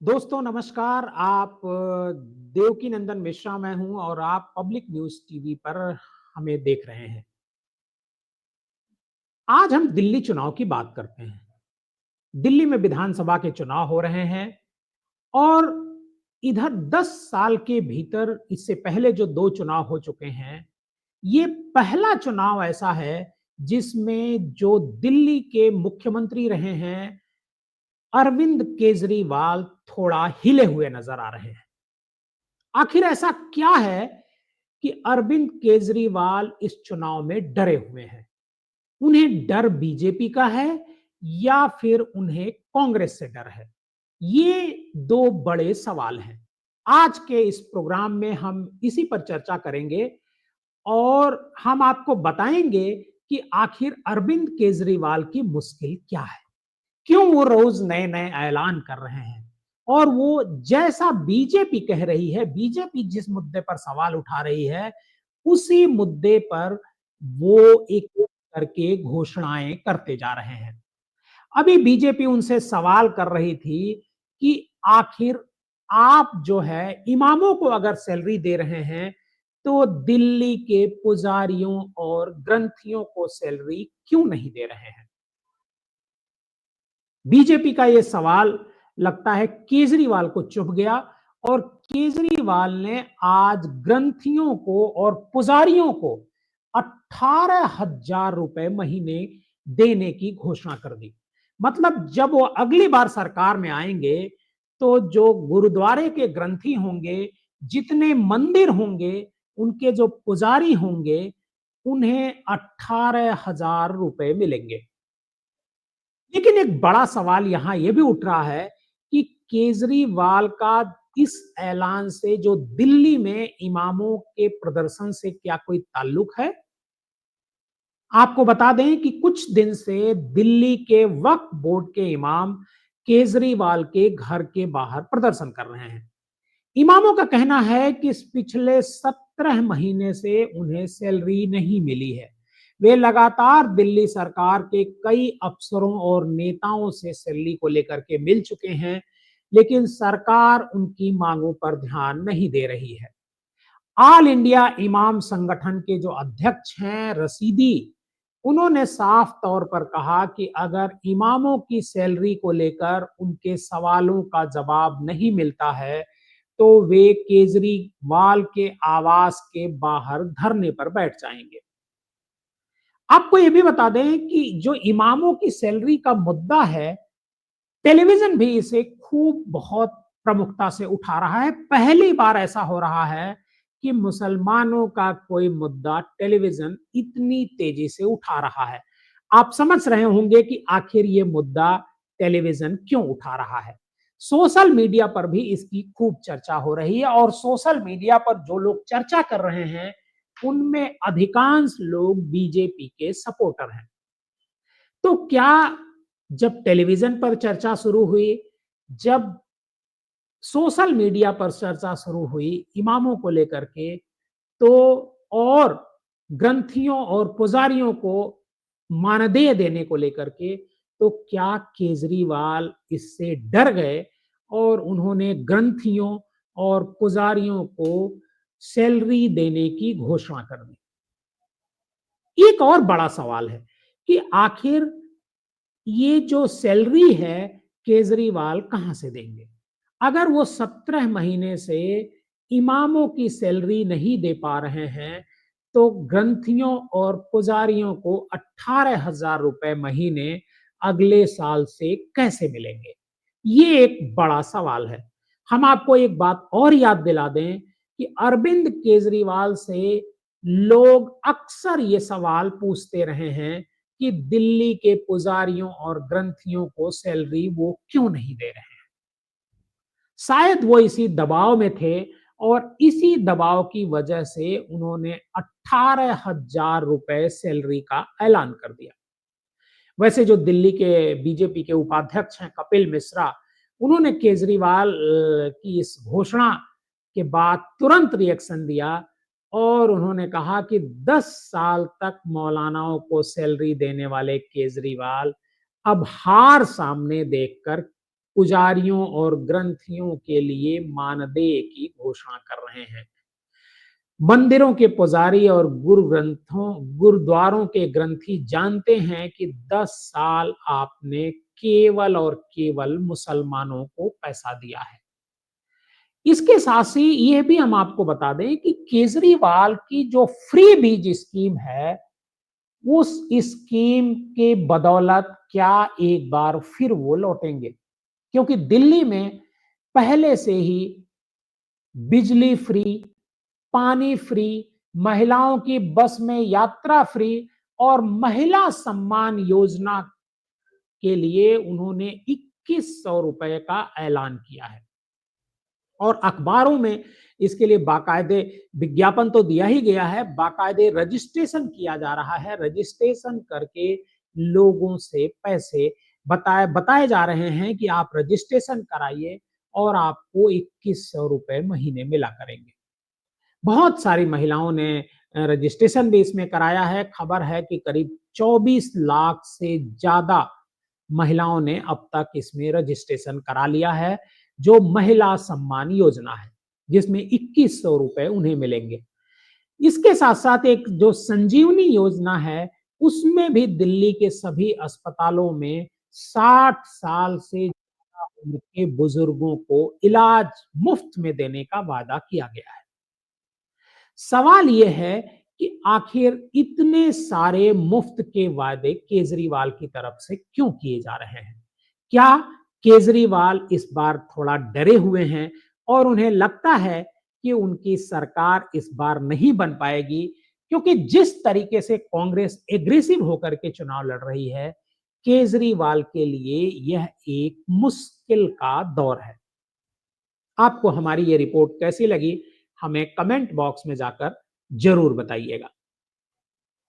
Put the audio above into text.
दोस्तों नमस्कार। आप देवकी नंदन मिश्रा मैं हूं और आप पब्लिक न्यूज़ टीवी पर हमें देख रहे हैं। आज हम दिल्ली चुनाव की बात करते हैं। दिल्ली में विधानसभा के चुनाव हो रहे हैं और इधर 10 साल के भीतर इससे पहले जो 2 चुनाव हो चुके हैं, ये पहला चुनाव ऐसा है जिसमें जो दिल्ली के मुख्यमंत्री रहे हैं, अरविंद केजरीवाल थोड़ा हिले हुए नजर आ रहे हैं। आखिर ऐसा क्या है कि अरविंद केजरीवाल इस चुनाव में डरे हुए हैं? उन्हें डर बीजेपी का है या फिर उन्हें कांग्रेस से डर है? ये दो बड़े सवाल हैं। आज के इस प्रोग्राम में हम इसी पर चर्चा करेंगे और हम आपको बताएंगे कि आखिर अरविंद केजरीवाल की मुश्किल क्या है? क्यों वो रोज नए-नए ऐलान कर रहे हैं? और वो जैसा बीजेपी कह रही है, बीजेपी जिस मुद्दे पर सवाल उठा रही है, उसी मुद्दे पर वो एक-एक करके घोषणाएँ करते जा रहे हैं। अभी बीजेपी उनसे सवाल कर रही थी कि आखिर आप जो है इमामों को अगर सैलरी दे रहे हैं, तो दिल्ली के पुजारियों और ग्रंथियों को सैलरी क्यों नहीं दे रहे हैं? बीजेपी का ये सवाल लगता है केजरीवाल को चुभ गया और केजरीवाल ने आज ग्रंथियों को और पुजारियों को 18,000 रुपए महीने देने की घोषणा कर दी। मतलब जब वो अगली बार सरकार में आएंगे तो जो गुरुद्वारे के ग्रंथी होंगे, जितने मंदिर होंगे, उनके जो पुजारी होंगे, उन्हें 18,000 रुपए मिलेंगे। लेकिन एक बड़ा सवाल यहां यह भी उठ रहा है कि केजरीवाल का इस ऐलान से जो दिल्ली में इमामों के प्रदर्शन से क्या कोई ताल्लुक है? आपको बता दें कि कुछ दिन से दिल्ली के वक्फ बोर्ड के इमाम केजरीवाल के घर के बाहर प्रदर्शन कर रहे हैं। इमामों का कहना है कि इस पिछले 17 महीने से उन्हें सैलरी नहीं मिली है। वे लगातार दिल्ली सरकार के कई अफसरों और नेताओं से सैलरी को लेकर के मिल चुके हैं, लेकिन सरकार उनकी मांगों पर ध्यान नहीं दे रही है। ऑल इंडिया इमाम संगठन के जो अध्यक्ष हैं रसीदी, उन्होंने साफ तौर पर कहा कि अगर इमामों की सैलरी को लेकर उनके सवालों का जवाब नहीं मिलता है, तो वे केजरीवाल के आवास के बाहर धरने पर बैठ जाएंगे। आपको ये भी बता दें कि जो इमामों की सैलरी का मुद्दा है, टेलीविजन भी इसे खूब बहुत प्रमुखता से उठा रहा है। पहली बार ऐसा हो रहा है कि मुसलमानों का कोई मुद्दा टेलीविजन इतनी तेजी से उठा रहा है। आप समझ रहे होंगे कि आखिर ये मुद्दा टेलीविजन क्यों उठा रहा है। सोशल मीडिया पर भी इसकी खूब चर्चा हो रही है और सोशल मीडिया पर जो लोग चर्चा कर रहे हैं, उनमें अधिकांश लोग बीजेपी के सपोर्टर हैं। तो क्या जब टेलीविजन पर चर्चा शुरू हुई, जब सोशल मीडिया पर चर्चा शुरू हुई इमामों को लेकर के, तो और ग्रंथियों और पुजारियों को मानदेय देने को लेकर के, तो क्या केजरीवाल इससे डर गए और उन्होंने ग्रंथियों और पुजारियों को सैलरी देने की घोषणा कर दी। एक और बड़ा सवाल है कि आखिर ये जो सैलरी है केजरीवाल कहां से देंगे? अगर वो 17 महीने से इमामों की सैलरी नहीं दे पा रहे हैं, तो ग्रंथियों और पुजारियों को 18,000 रुपए महीने अगले साल से कैसे मिलेंगे? ये एक बड़ा सवाल है। हम आपको एक बात और याद दिला दें कि अरविंद केजरीवाल से लोग अक्सर ये सवाल पूछते रहे हैं कि दिल्ली के पुजारियों और ग्रंथियों को सैलरी वो क्यों नहीं दे रहे हैं। शायद वो इसी दबाव में थे और इसी दबाव की वजह से उन्होंने 18,000 रुपए सैलरी का ऐलान कर दिया। वैसे जो दिल्ली के बीजेपी के उपाध्यक्ष हैं कपिल मिश्रा, उन्होंने केजरीवाल की इस घोषणा के बाद तुरंत रिएक्शन दिया और उन्होंने कहा कि 10 साल तक मौलानाओं को सैलरी देने वाले केजरीवाल अब हार सामने देखकर पुजारियों और ग्रंथियों के लिए मानदेय की घोषणा कर रहे हैं। मंदिरों के पुजारी और गुरुद्वारों के ग्रंथी जानते हैं कि 10 साल आपने केवल और केवल मुसलमानों को पैसा दिया है। इसके साथ ही ये भी हम आपको बता दें कि केजरीवाल की जो फ्री बीज स्कीम है, उस स्कीम के बदौलत क्या एक बार फिर वो लौटेंगे? क्योंकि दिल्ली में पहले से ही बिजली फ्री, पानी फ्री, महिलाओं की बस में यात्रा फ्री और महिला सम्मान योजना के लिए उन्होंने 2100 रुपए का ऐलान किया है और अखबारों में इसके लिए बाकायदे विज्ञापन तो दिया ही गया है, बाकायदे रजिस्ट्रेशन किया जा रहा है। रजिस्ट्रेशन करके लोगों से पैसे बताए जा रहे हैं कि आप रजिस्ट्रेशन कराइए और आपको 2100 रुपए महीने मिला करेंगे। बहुत सारी महिलाओं ने रजिस्ट्रेशन भी इसमें कराया है। खबर है कि करीब 24 लाख से ज्यादा महिलाओं ने अब तक इसमें रजिस्ट्रेशन करा लिया है, जो महिला सम्मान योजना है, जिसमें 2100 रुपए उन्हें मिलेंगे। इसके साथ साथ एक जो संजीवनी योजना है, उसमें भी दिल्ली के सभी अस्पतालों में 60 साल से ज्यादा उम्र के बुजुर्गों को इलाज मुफ्त में देने का वादा किया गया है। सवाल यह है कि आखिर इतने सारे मुफ्त के वादे केजरीवाल की तरफ से क्यों किए जा रहे हैं? क्या केजरीवाल इस बार थोड़ा डरे हुए हैं और उन्हें लगता है कि उनकी सरकार इस बार नहीं बन पाएगी? क्योंकि जिस तरीके से कांग्रेस एग्रेसिव होकर के चुनाव लड़ रही है, केजरीवाल के लिए यह एक मुश्किल का दौर है। आपको हमारी ये रिपोर्ट कैसी लगी? हमें कमेंट बॉक्स में जाकर जरूर बताइएगा।